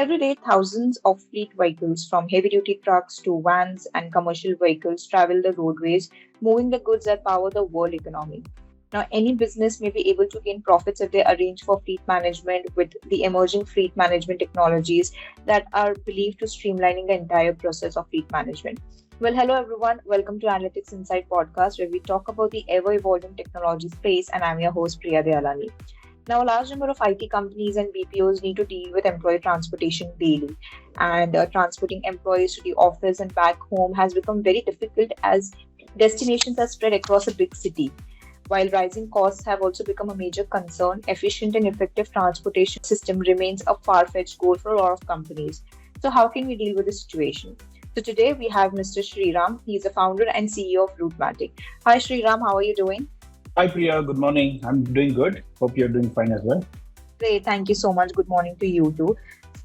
every day, thousands of fleet vehicles, from heavy duty trucks to vans and commercial vehicles, travel the roadways, moving the goods that power the world economy. Now, any business may be able to gain profits if they arrange for fleet management with the emerging fleet management technologies that are believed to streamlining the entire process of fleet management. Well, hello everyone. Welcome to Analytics Insight podcast, where we talk about the ever-evolving technology space, and I'm your host Priya Dayalani. Now, a large number of IT companies and BPOs need to deal with employee transportation daily, and transporting employees to the office and back home has become very difficult as destinations are spread across a big city. While rising costs have also become a major concern, efficient and effective transportation system remains a far-fetched goal for a lot of companies. So, how can we deal with the situation? So, today we have Mr. Sriram. He's the founder and CEO of Rootmatic. Hi, Sriram. How are you doing? Hi Priya, good morning. I'm doing good. Hope you're doing fine as well. Great. Thank you so much. Good morning to you too.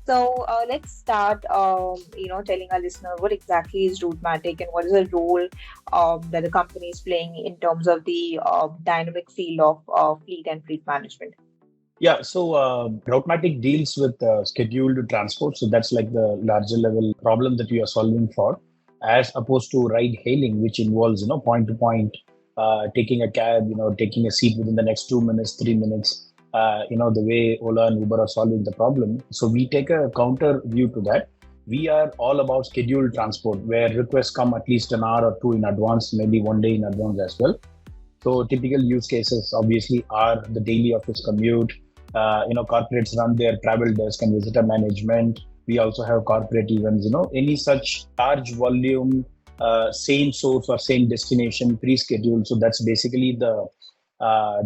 So let's start, telling our listener what exactly is Rootmatic and what is the role that the company is playing in terms of the dynamic field of fleet and fleet management. Routematic deals with scheduled transport. So that's like the larger level problem that we are solving for, as opposed to ride hailing, which involves, point to point, taking a cab, taking a seat within the next 2 minutes, 3 minutes. The way Ola and Uber are solving the problem. So we take a counter view to that. We are all about scheduled transport, where requests come at least an hour or two in advance, maybe one day in advance as well. So typical use cases obviously are the daily office commute. Corporates run their travel desk and visitor management. We also have corporate events. Any such large volume, same source or same destination, pre-scheduled. So that's basically the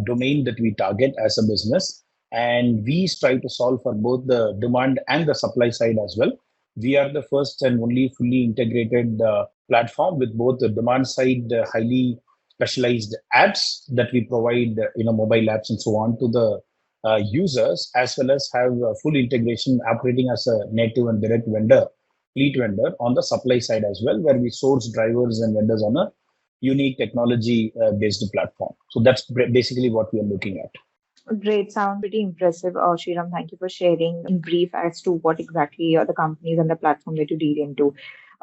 domain that we target as a business, and we strive to solve for both the demand and the supply side as well. We are the first and only fully integrated platform with both the demand side, highly specialized apps that we provide, mobile apps and so on to the users, as well as have full integration operating as a native and direct vendor, fleet vendor on the supply side as well, where we source drivers and vendors on a unique technology based platform. So that's basically what we are looking at. Great, sound pretty impressive, Sriram. Thank you for sharing in brief as to what exactly are the companies and the platform that you deal into.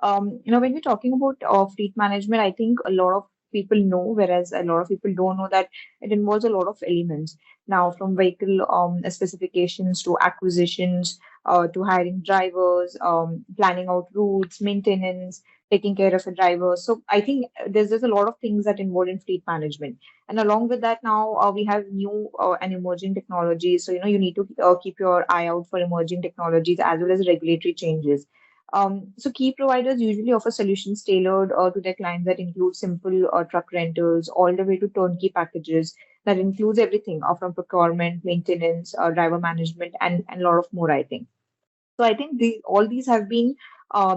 When we're talking about fleet management, I think a lot of people know, whereas a lot of people don't know that it involves a lot of elements. Now, from vehicle specifications to acquisitions, to hiring drivers, planning out routes, maintenance, taking care of a driver. So I think there's a lot of things that involve in fleet management. And along with that, now we have new and emerging technologies. So you need to keep your eye out for emerging technologies as well as regulatory changes. So key providers usually offer solutions tailored to their clients that include simple truck rentals all the way to turnkey packages that includes everything from procurement, maintenance, driver management, and a lot of more, I think. So I think all these have been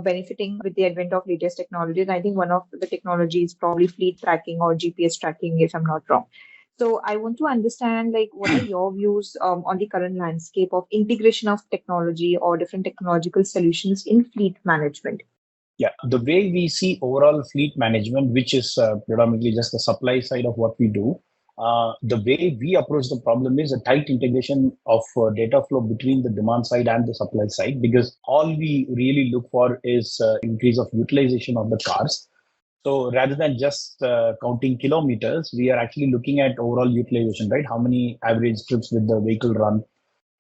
benefiting with the advent of latest technologies. I think one of the technologies probably fleet tracking or GPS tracking, if I'm not wrong. So I want to understand, like, what are your views on the current landscape of integration of technology or different technological solutions in fleet management? Yeah, the way we see overall fleet management, which is predominantly just the supply side of what we do, the way we approach the problem is a tight integration of data flow between the demand side and the supply side, because all we really look for is increase of utilization of the cars. So rather than just counting kilometers, we are actually looking at overall utilization, right? How many average trips with the vehicle run?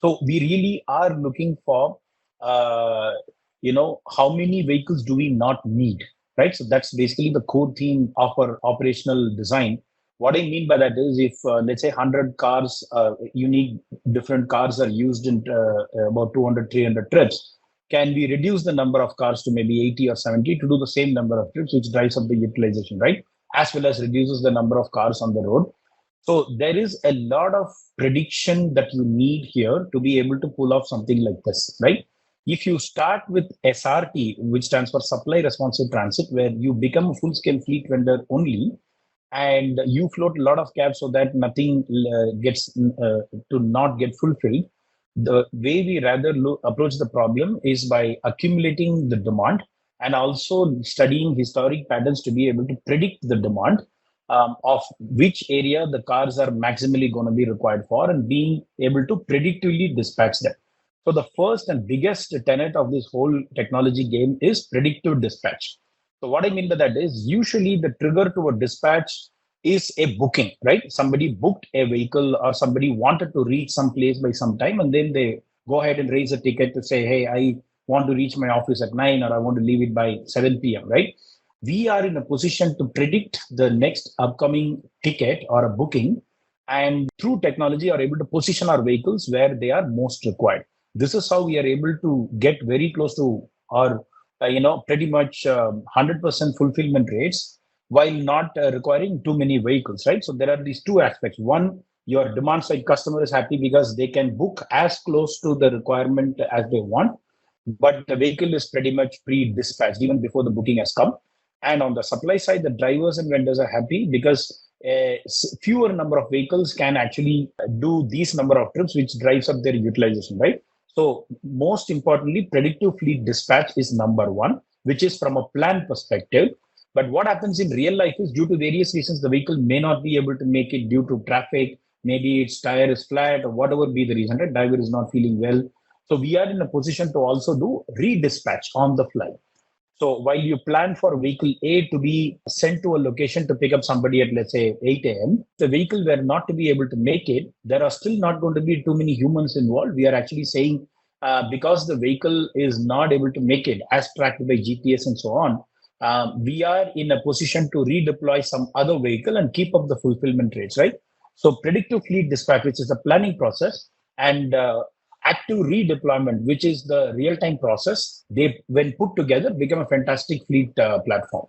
So we really are looking for, how many vehicles do we not need, right? So that's basically the core theme of our operational design. What I mean by that is, if let's say 100 cars, unique different cars are used in about 200, 300 trips, can we reduce the number of cars to maybe 80 or 70 to do the same number of trips, which drives up the utilization, right? As well as reduces the number of cars on the road. So there is a lot of prediction that you need here to be able to pull off something like this, right? If you start with SRT, which stands for Supply Responsive Transit, where you become a full-scale fleet vendor only, and you float a lot of cabs so that nothing gets to not get fulfilled. The way we rather approach the problem is by accumulating the demand and also studying historic patterns to be able to predict the demand of which area the cars are maximally going to be required for, and being able to predictively dispatch them. So the first and biggest tenet of this whole technology game is predictive dispatch. So what I mean by that is usually the trigger to a dispatch is a booking, right? Somebody booked a vehicle or somebody wanted to reach some place by some time, and then they go ahead and raise a ticket to say, hey, I want to reach my office at 9 or I want to leave it by 7 p.m., right? We are in a position to predict the next upcoming ticket or a booking, and through technology are able to position our vehicles where they are most required. This is how we are able to get very close to our pretty much 100% fulfillment rates while not requiring too many vehicles, right? So there are these two aspects. One, your demand side customer is happy because they can book as close to the requirement as they want, but the vehicle is pretty much pre-dispatched even before the booking has come. And on the supply side, the drivers and vendors are happy because fewer number of vehicles can actually do these number of trips, which drives up their utilization, right? So most importantly, predictive fleet dispatch is number one, which is from a plan perspective. But what happens in real life is due to various reasons, the vehicle may not be able to make it due to traffic. Maybe its tire is flat or whatever be the reason, right? Driver is not feeling well. So we are in a position to also do redispatch on the fly. So while you plan for vehicle A to be sent to a location to pick up somebody at, let's say, 8 a.m., the vehicle were not to be able to make it, there are still not going to be too many humans involved. We are actually saying because the vehicle is not able to make it as tracked by GPS and so on, we are in a position to redeploy some other vehicle and keep up the fulfillment rates, right? So predictive fleet dispatch, which is the planning process, and active redeployment, which is the real-time process, they, when put together, become a fantastic fleet platform.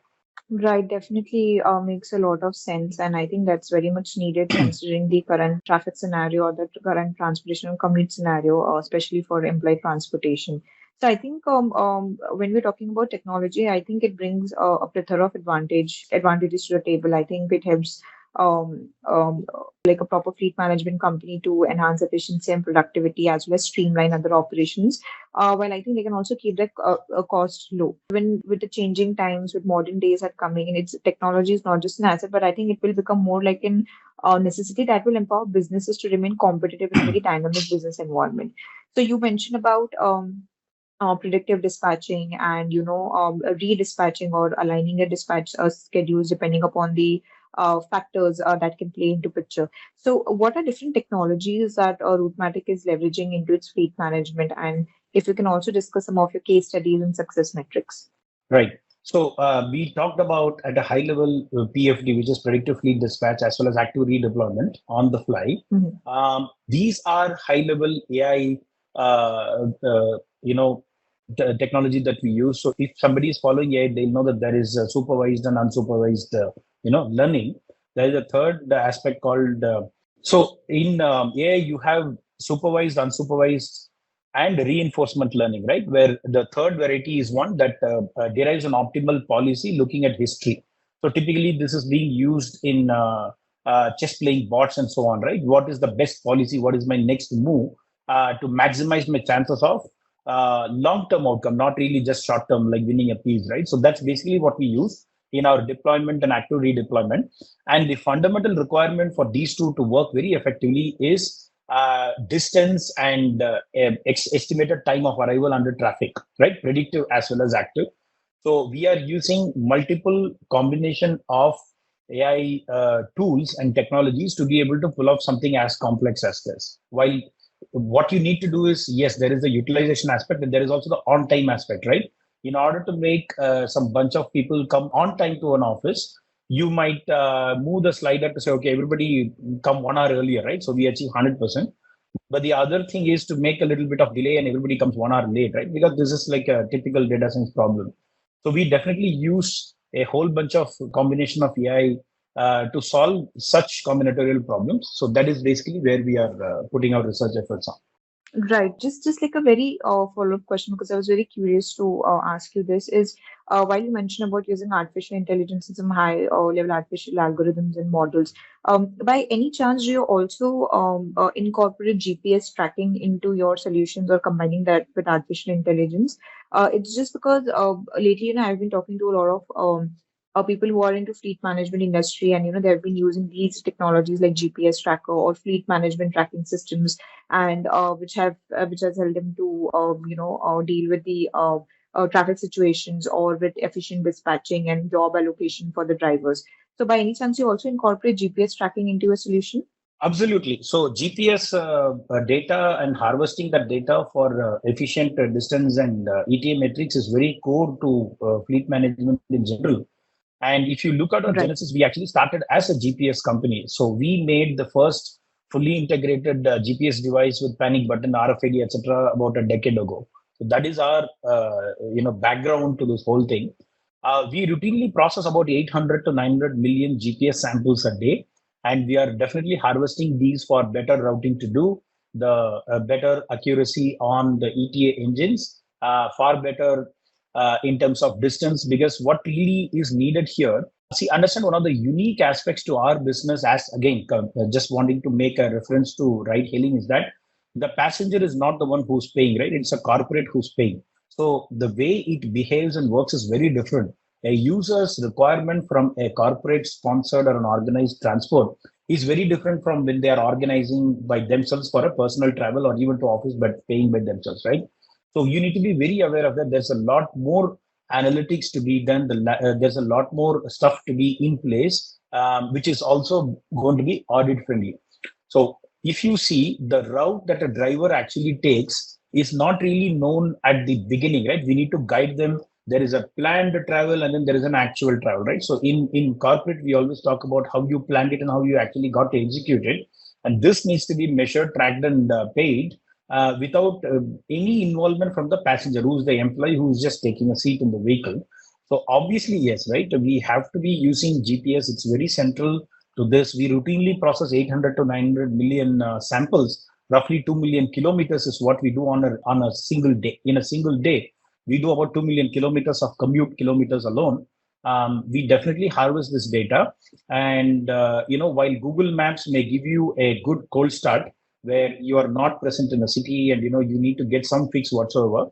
Right, definitely makes a lot of sense. And I think that's very much needed considering the current traffic scenario or the current transportation and commute scenario, especially for employee transportation. So I think when we're talking about technology, I think it brings a plethora of advantages to the table. I think it helps like a proper fleet management company to enhance efficiency and productivity as well as streamline other operations. Well, I think they can also keep their cost low. Even with the changing times, with modern days are coming, and it's technology is not just an asset, but I think it will become more like an necessity that will empower businesses to remain competitive in a very dynamic business environment. So you mentioned about predictive dispatching and redispatching or aligning a dispatch schedules depending upon the factors that can play into picture. So what are different technologies that Rootmatic is leveraging into its fleet management, and if you can also discuss some of your case studies and success metrics. Right. So we talked about at a high level PFD, which is predictive fleet dispatch, as well as active redeployment on the fly. Mhm. These are high level AI, technology that we use. So if somebody is following AI, they'll know that there is supervised and unsupervised, learning. There is a third aspect called so in AI, you have supervised, unsupervised, and reinforcement learning, right? Where the third variety is one that derives an optimal policy looking at history. So typically, this is being used in chess playing bots and so on, right? What is the best policy? What is my next move to maximize my chances of long-term outcome, not really just short-term, like winning a piece, right? So that's basically what we use in our deployment and active redeployment. And the fundamental requirement for these two to work very effectively is distance and estimated time of arrival under traffic, right? Predictive as well as active. So we are using multiple combination of AI tools and technologies to be able to pull off something as complex as this. While what you need to do is, yes, there is the utilization aspect, and there is also the on-time aspect, right? In order to make some bunch of people come on time to an office, you might move the slider to say, okay, everybody come 1 hour earlier, right? So we achieve 100%. But the other thing is to make a little bit of delay and everybody comes 1 hour late, right? Because this is like a typical data science problem. So we definitely use a whole bunch of combination of AI to solve such combinatorial problems. So that is basically where we are putting our research efforts on. Right. Just like a very follow-up question, because I was very curious to ask you this is while you mentioned about using artificial intelligence and some high level artificial algorithms and models, by any chance do you also incorporate GPS tracking into your solutions or combining that with artificial intelligence? It's just because lately, I've been talking to a lot of people who are into fleet management industry, and they've been using these technologies like GPS tracker or fleet management tracking systems, and which has helped them to deal with the traffic situations or with efficient dispatching and job allocation for the drivers. So by any chance you also incorporate GPS tracking into your solution? Absolutely. So GPS data and harvesting that data for efficient distance and ETA metrics is very core to fleet management in general. And if you look at our Right. genesis, we actually started as a GPS company. So we made the first fully integrated GPS device with panic button, RFID, etc. about a decade ago. So that is our background to this whole thing. We routinely process about 800 to 900 million GPS samples a day, and we are definitely harvesting these for better routing to do, the better accuracy on the ETA engines, far better in terms of distance, because what really is needed here, see, understand one of the unique aspects to our business, as again just wanting to make a reference to ride hailing, is that the passenger is not the one who's paying, right? It's a corporate who's paying. So the way it behaves and works is very different. A user's requirement from a corporate sponsored or an organized transport is very different from when they are organizing by themselves for a personal travel or even to office but paying by themselves, right? So you need to be very aware of that. There's a lot more analytics to be done. There's a lot more stuff to be in place, which is also going to be audit friendly. So if you see, the route that a driver actually takes is not really known at the beginning, right? We need to guide them. There is a planned travel and then there is an actual travel, right? So in corporate, we always talk about how you planned it and how you actually got to execute it. And this needs to be measured, tracked, and paid without any involvement from the passenger, who's the employee who's just taking a seat in the vehicle. So obviously, yes, right. We have to be using GPS. It's very central to this. We routinely process 800 to 900 million samples. Roughly 2 million kilometers is what we do on a single day. In a single day, we do about 2 million kilometers of commute kilometers alone. We definitely harvest this data, and while Google Maps may give you a good cold start, where you are not present in a city and you need to get some fix whatsoever,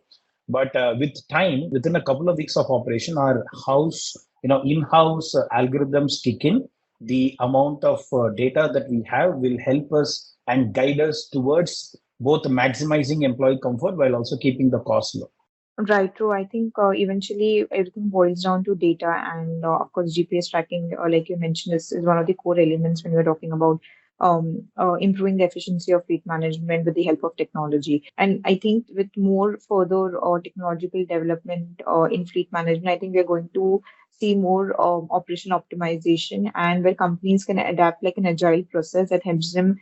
but with time, within a couple of weeks of operation, our house in-house algorithms kick in. The amount of data that we have will help us and guide us towards both maximizing employee comfort while also keeping the cost low. Right, true. I think eventually everything boils down to data, and of course, GPS tracking, like you mentioned, is one of the core elements when we're talking about improving the efficiency of fleet management with the help of technology. And I think with more further technological development in fleet management, I think we're going to see more operation optimization, and where companies can adapt like an agile process that helps them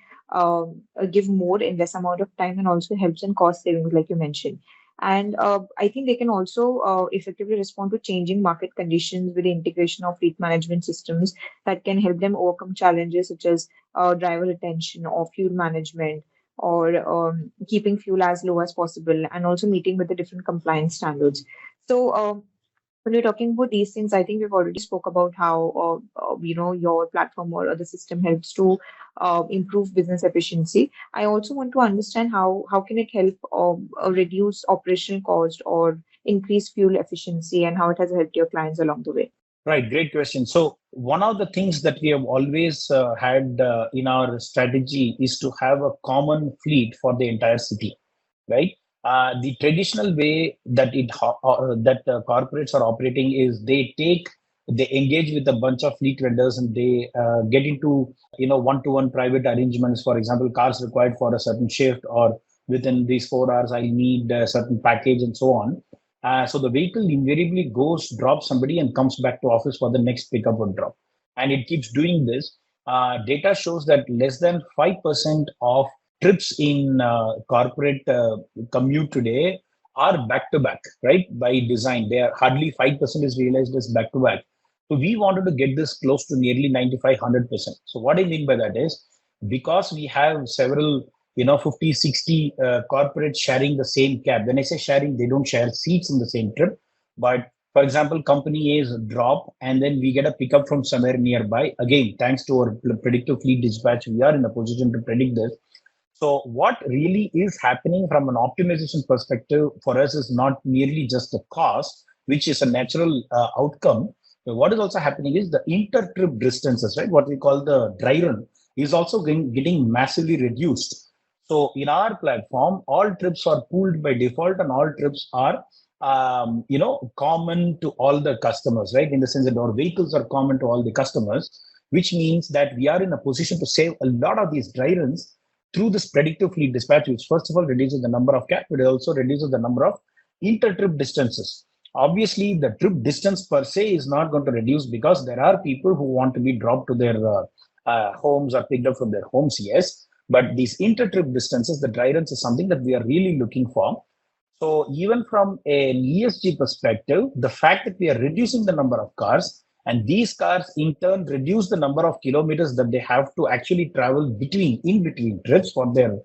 give more in less amount of time, and also helps in cost savings, like you mentioned. And I think they can also effectively respond to changing market conditions with the integration of fleet management systems that can help them overcome challenges such as driver retention or fuel management, or keeping fuel as low as possible, and also meeting with the different compliance standards. So, when we're talking about these things, I think we've already spoke about how your platform or the system helps to improve business efficiency. I also want to understand how can it help reduce operational cost or increase fuel efficiency, and how it has helped your clients along the way. Right, great question. So, one of the things that we have always had in our strategy is to have a common fleet for the entire city, right? The traditional way that corporates are operating is they engage with a bunch of fleet vendors and they get into one-to-one private arrangements. For example, cars required for a certain shift, or within these 4 hours I need a certain package and so on. So the vehicle invariably goes, drops somebody, and comes back to office for the next pickup or drop. And it keeps doing this. Data shows that less than 5% of trips in corporate commute today are back to back, right? By design, they are hardly 5% is realized as back to back. So we wanted to get this close to nearly 95, 100%. So what I mean by that is, because we have several 50, 60 corporates sharing the same cab. When I say sharing, they don't share seats in the same trip, but for example, company A's drop and then we get a pickup from somewhere nearby. Again, thanks to our predictive fleet dispatch, we are in a position to predict this. So what really is happening from an optimization perspective for us is not merely just the cost, which is a natural outcome. what is also happening is the inter-trip distances, right? What we call the dry run is also getting massively reduced. So in our platform, all trips are pooled by default, and all trips are common to all the customers, right? In the sense that our vehicles are common to all the customers, which means that we are in a position to save a lot of these dry runs through this predictive fleet dispatch, which first of all reduces the number of cab, but it also reduces the number of inter-trip distances. Obviously, the trip distance per se is not going to reduce because there are people who want to be dropped to their homes or picked up from their homes, yes. But these inter-trip distances, the dry runs, is something that we are really looking for. So even from an ESG perspective, the fact that we are reducing the number of cars, and these cars in turn reduce the number of kilometers that they have to actually travel in between trips for their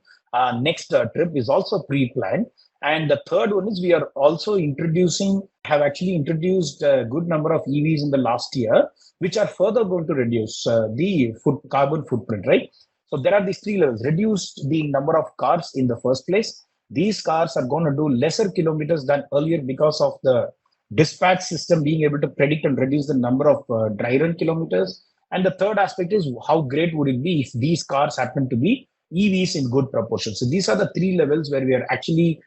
next trip is also pre-planned. And the third one is we are also have actually introduced a good number of EVs in the last year, which are further going to reduce the carbon footprint, right? So there are these three levels: reduce the number of cars in the first place. These cars are going to do lesser kilometers than earlier because of the dispatch system being able to predict and reduce the number of dry run kilometers. And the third aspect is how great would it be if these cars happen to be EVs in good proportion. So these are the three levels where we are actually,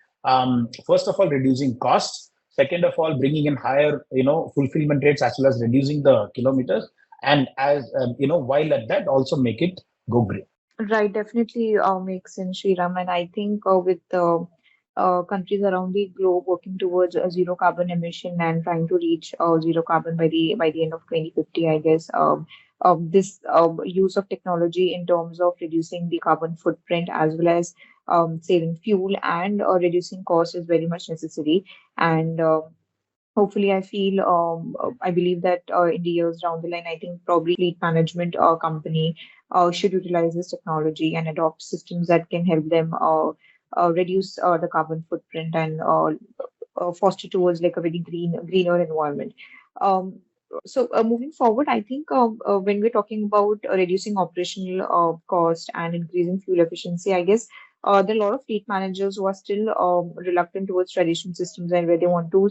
first of all, reducing costs. Second of all, bringing in higher, fulfillment rates as well as reducing the kilometers. And as while at that, also make it go green. Right, definitely makes sense, Sriram. And I think with countries around the globe working towards a zero carbon emission and trying to reach zero carbon by the end of 2050, I guess this use of technology in terms of reducing the carbon footprint as well as saving fuel and reducing costs is very much necessary. And hopefully, I believe that in the years down the line, I think probably fleet management company should utilize this technology and adopt systems that can help them reduce the carbon footprint and foster towards like a very greener environment. Um, so moving forward, I think when we're talking about reducing operational cost and increasing fuel efficiency, I guess there are a lot of fleet managers who are still reluctant towards traditional systems and where they want to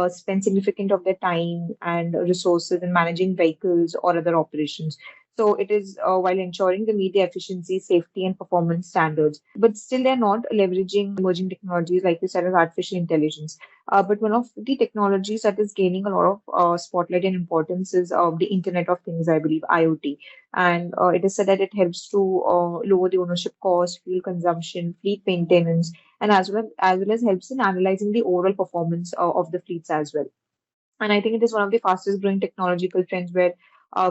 spend significant of their time and resources in managing vehicles or other operations. So it is while ensuring they meet the efficiency, safety, and performance standards, but still they're not leveraging emerging technologies like you said as artificial intelligence. But one of the technologies that is gaining a lot of spotlight and importance is the Internet of Things, I believe, IoT. And it is said that it helps to lower the ownership cost, fuel consumption, fleet maintenance, and as well as helps in analyzing the overall performance of the fleets as well. And I think it is one of the fastest growing technological trends where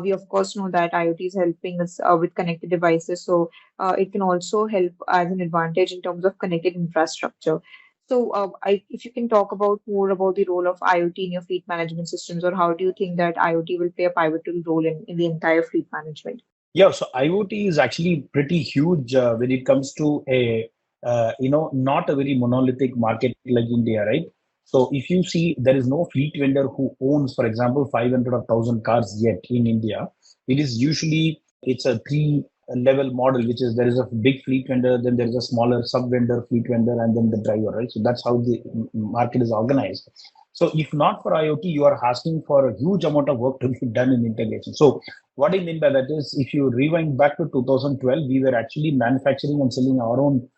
we, of course, know that IoT is helping us with connected devices. So it can also help as an advantage in terms of connected infrastructure. So if you can talk about more about the role of IoT in your fleet management systems, or how do you think that IoT will play a pivotal role in the entire fleet management? Yeah, so IoT is actually pretty huge when it comes to not a very monolithic market like India, right? So if you see, there is no fleet vendor who owns, for example, 500 or 1,000 cars yet in India. It is usually, it's a three-level model, which is there is a big fleet vendor, then there is a smaller sub-vendor, fleet vendor, and then the driver, right? So that's how the market is organized. So if not for IoT, you are asking for a huge amount of work to be done in integration. So what I mean by that is, if you rewind back to 2012, we were actually manufacturing and selling our own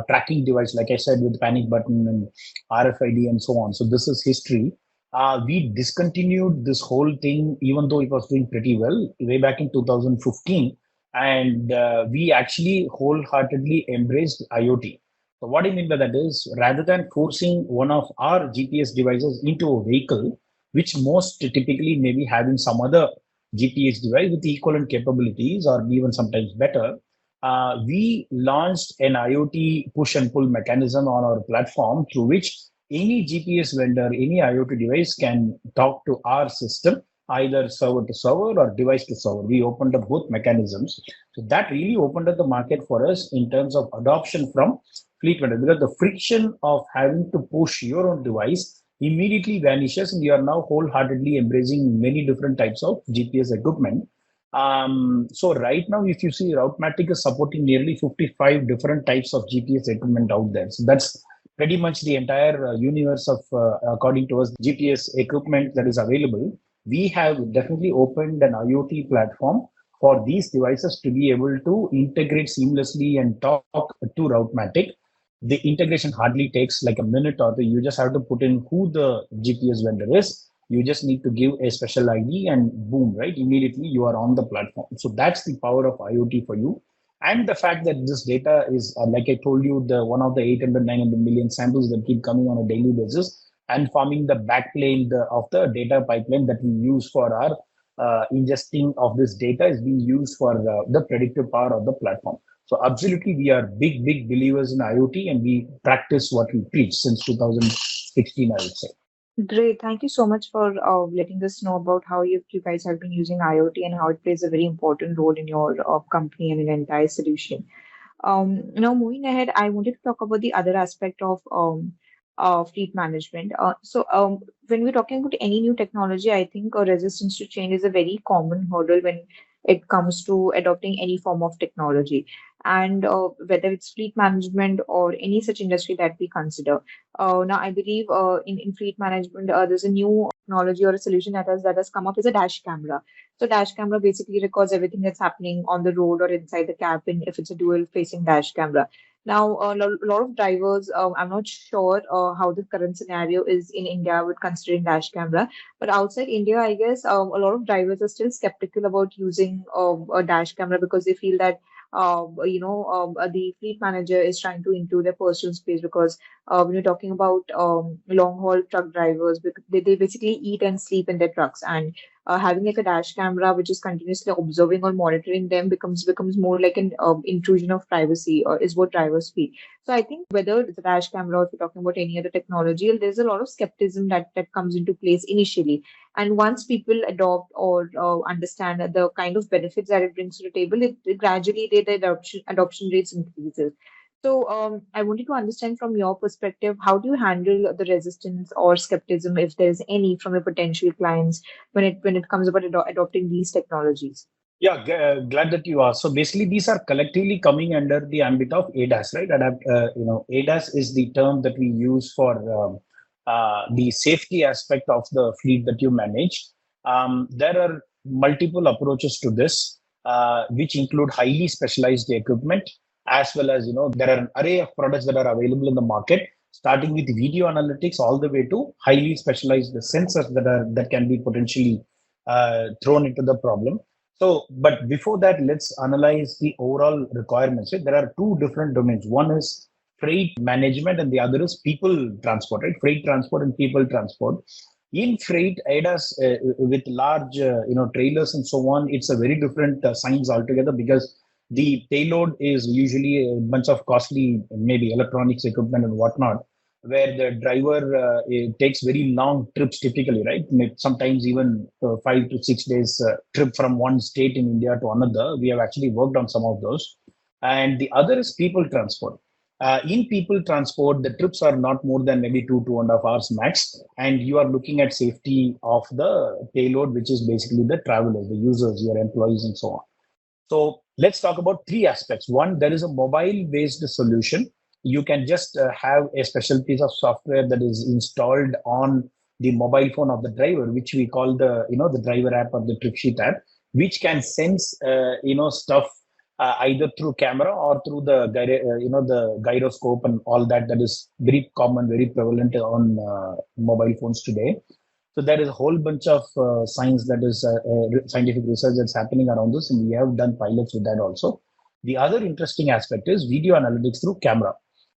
tracking device, like I said, with panic button and RFID and so on. So this is history. We discontinued this whole thing, even though it was doing pretty well way back in 2015. And we actually wholeheartedly embraced IoT. So what I mean by that is, rather than forcing one of our GPS devices into a vehicle, which most typically maybe having some other GPS device with equivalent capabilities or even sometimes better, we launched an IoT push and pull mechanism on our platform through which any GPS vendor, any IoT device can talk to our system, either server to server or device to server. We opened up both mechanisms. So that really opened up the market for us in terms of adoption from fleet vendor, because the friction of having to push your own device immediately vanishes, and you are now wholeheartedly embracing many different types of GPS equipment. So right now, if you see, Routematic is supporting nearly 55 different types of GPS equipment out there. So that's pretty much the entire universe of, according to us, GPS equipment that is available. we have definitely opened an IoT platform for these devices to be able to integrate seamlessly and talk to Routematic. The integration hardly takes like a minute or two. You just have to put in who the GPS vendor is. You just need to give a special ID and boom, right? Immediately you are on the platform. So that's the power of IoT for you. And the fact that this data is, like I told you, the one of the 800, 900 million samples that keep coming on a daily basis and forming the backplane of the data pipeline that we use for our ingesting of this data is being used for the predictive power of the platform. So absolutely, we are big believers in IoT, and we practice what we preach since 2016, I would say. Great. Thank you so much for letting us know about how you guys have been using IoT and how it plays a very important role in your company and in the entire solution. Now, moving ahead, I wanted to talk about the other aspect of fleet management. When we're talking about any new technology, I think resistance to change is a very common hurdle when it comes to adopting any form of technology. And whether it's fleet management or any such industry that we consider. Now, I believe in fleet management, there's a new technology or a solution that has come up is a dash camera. So dash camera basically records everything that's happening on the road or inside the cabin if it's a dual facing dash camera. Now, a lot of drivers, I'm not sure how the current scenario is in India with considering dash camera, but outside India, I guess a lot of drivers are still skeptical about using a dash camera because they feel that the fleet manager is trying to intrude their personal space because when you're talking about long haul truck drivers, they basically eat and sleep in their trucks, and having like a dash camera which is continuously observing or monitoring them becomes more like an intrusion of privacy, or is what drivers feel. So I think whether it's a dash camera or if you're talking about any other technology, there's a lot of skepticism that comes into place initially. And once people adopt or understand the kind of benefits that it brings to the table, it gradually the adoption rates increases. So I wanted to understand from your perspective, how do you handle the resistance or skepticism, if there's any, from your potential clients when it comes about adopting these technologies? Yeah, glad that you asked. So basically, these are collectively coming under the ambit of ADAS, right? ADAS is the term that we use for the safety aspect of the fleet that you manage. There are multiple approaches to this, which include highly specialized equipment, as well as there are an array of products that are available in the market, starting with video analytics all the way to highly specialized sensors that can be potentially thrown into the problem. So, but before that, let's analyze the overall requirements. Right? There are two different domains. One is freight management, and the other is people transport. Right, freight transport and people transport. In freight, ADAS with large, trailers and so on, it's a very different science altogether because the payload is usually a bunch of costly, maybe electronics equipment and whatnot, where the driver it takes very long trips typically, right? Sometimes even 5 to 6 days trip from one state in India to another. We have actually worked on some of those. And the other is people transport. In people transport, the trips are not more than maybe 2.5 hours max, and you are looking at safety of the payload, which is basically the travelers, the users, your employees, and so on. So let's talk about three aspects. One, there is a mobile-based solution. You can just have a special piece of software that is installed on the mobile phone of the driver, which we call the driver app or the trip sheet app, which can sense stuff either through camera or through the gyroscope and all that is very common, very prevalent on mobile phones today. So there is a whole bunch of science that is scientific research that's happening around this, and we have done pilots with that also. The other interesting aspect is video analytics through camera.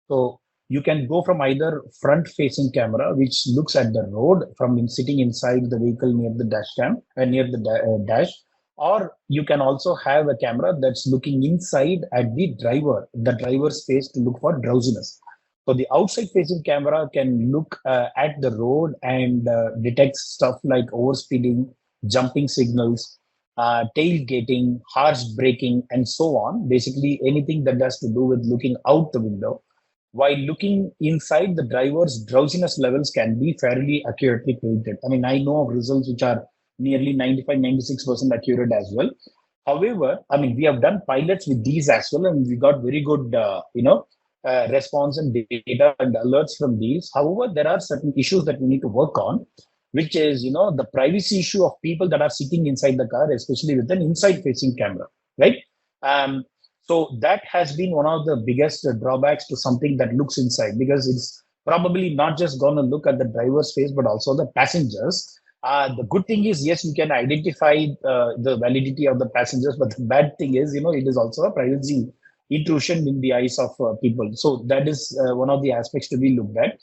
So you can go from either front-facing camera, which looks at the road from sitting inside the vehicle near the dash cam and near the dash, or you can also have a camera that's looking inside at the driver's face to look for drowsiness. So the outside facing camera can look at the road and detect stuff like overspeeding, jumping signals, tailgating, harsh braking, and so on. Basically, anything that has to do with looking out the window. While looking inside, the driver's drowsiness levels can be fairly accurately predicted. I mean, I know of results which are nearly 95, 96% accurate as well. However, I mean, we have done pilots with these as well, and we got very good, response and data and alerts from these. However, there are certain issues that we need to work on. which is, the privacy issue of people that are sitting inside the car, especially with an inside facing camera, right? Um, so that has been one of the biggest drawbacks to something that looks inside, because it's probably not just going to look at the driver's face, but also the passengers. The good thing is, yes, you can identify the validity of the passengers, but the bad thing is, it is also a privacy intrusion in the eyes of people. So that is one of the aspects to be looked at.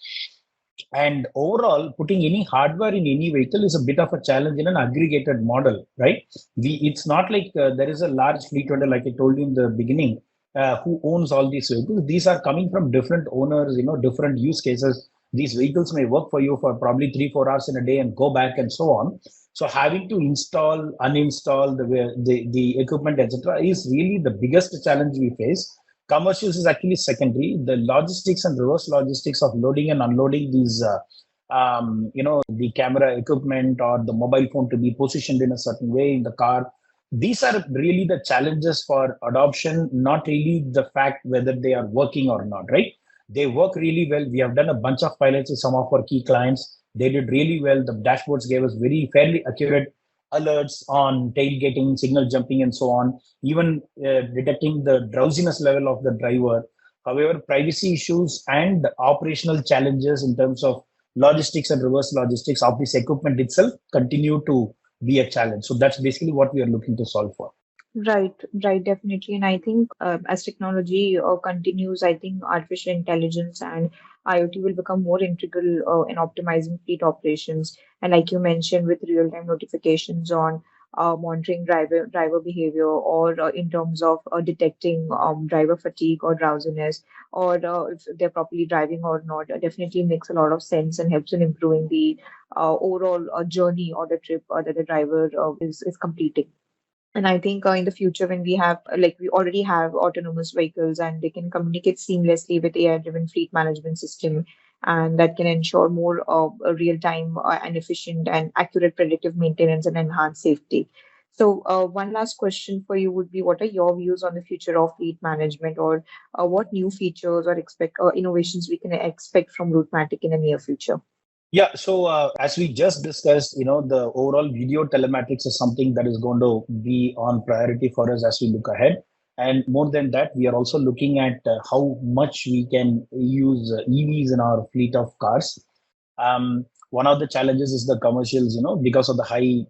And overall, putting any hardware in any vehicle is a bit of a challenge in an aggregated model, right? It's not like there is a large fleet vendor, like I told you in the beginning, who owns all these vehicles. These are coming from different owners, different use cases. These vehicles may work for you for probably 3-4 hours in a day and go back and so on. So having to install, uninstall the equipment, etc., is really the biggest challenge we face. Commercials is actually secondary. The logistics and reverse logistics of loading and unloading these, the camera equipment or the mobile phone to be positioned in a certain way in the car. These are really the challenges for adoption, not really the fact whether they are working or not, right? They work really well. We have done a bunch of pilots with some of our key clients. They did really well. The dashboards gave us very fairly accurate alerts on tailgating, signal jumping, and so on, even detecting the drowsiness level of the driver. However, privacy issues and operational challenges in terms of logistics and reverse logistics of this equipment itself continue to be a challenge. So that's basically what we are looking to solve for. Right, right, definitely. And I think as technology continues, I think artificial intelligence and IoT will become more integral in optimizing fleet operations. And like you mentioned, with real-time notifications on monitoring driver behavior, or in terms of detecting driver fatigue or drowsiness, or if they're properly driving or not, definitely makes a lot of sense and helps in improving the overall journey or the trip that the driver is completing. And I think in the future, when we have, like, we already have autonomous vehicles and they can communicate seamlessly with AI-driven fleet management system, and that can ensure more real-time and efficient and accurate predictive maintenance and enhance safety. So, one last question for you would be, what are your views on the future of fleet management, or what new features or expect innovations we can expect from Routematic in the near future? Yeah, so as we just discussed, the overall video telematics is something that is going to be on priority for us as we look ahead. And more than that, we are also looking at how much we can use EVs in our fleet of cars. One of the challenges is the commercials, because of the high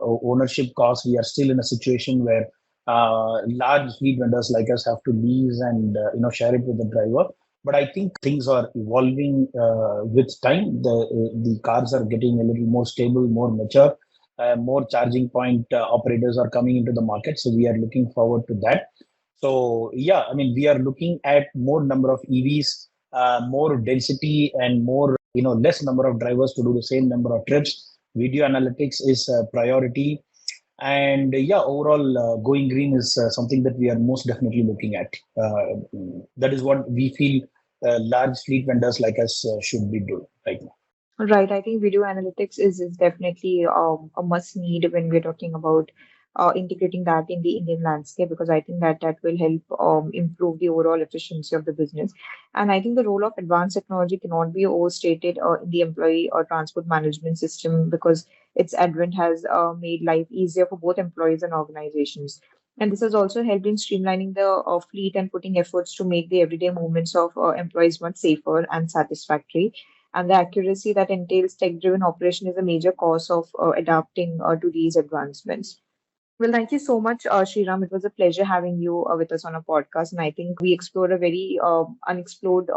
ownership cost, we are still in a situation where large fleet vendors like us have to lease and, share it with the driver. But I think things are evolving with time. The cars are getting a little more stable, more mature. More charging point operators are coming into the market, so we are looking forward to that. So yeah, I mean, we are looking at more number of EVs, more density, and more, less number of drivers to do the same number of trips. Video analytics is a priority, and yeah, overall, going green is something that we are most definitely looking at. That is what we feel large fleet vendors like us should be doing right now. Right. I think video analytics is definitely a must need when we're talking about integrating that in the Indian landscape, because I think that that will help improve the overall efficiency of the business. And I think the role of advanced technology cannot be overstated in the employee or transport management system, because its advent has made life easier for both employees and organizations. And this has also helped in streamlining the fleet and putting efforts to make the everyday movements of employees much safer and satisfactory. And the accuracy that entails tech-driven operation is a major cause of adapting to these advancements. Well, thank you so much, Sriram. It was a pleasure having you with us on a podcast. And I think we explored a very unexplored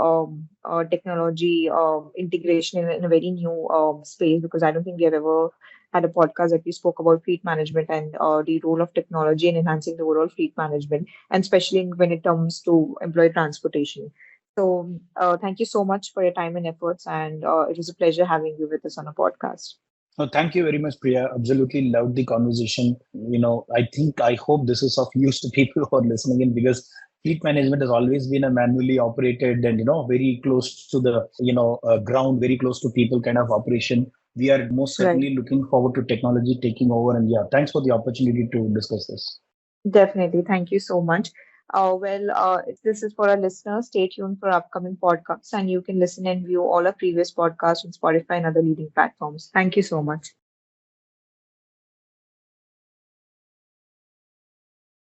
technology integration in a very new space, because I don't think we have ever had a podcast that we spoke about fleet management and the role of technology in enhancing the overall fleet management, and especially when it comes to employee transportation. So, thank you so much for your time and efforts. And it was a pleasure having you with us on a podcast. No, thank you very much, Priya. Absolutely loved the conversation. I hope this is of use to people who are listening in, because fleet management has always been a manually operated and, very close to the, ground, very close to people kind of operation. We are most Right. certainly looking forward to technology taking over. And yeah, thanks for the opportunity to discuss this. Definitely. Thank you so much. This is for our listeners. Stay tuned for upcoming podcasts, and you can listen and view all our previous podcasts on Spotify and other leading platforms. Thank you so much.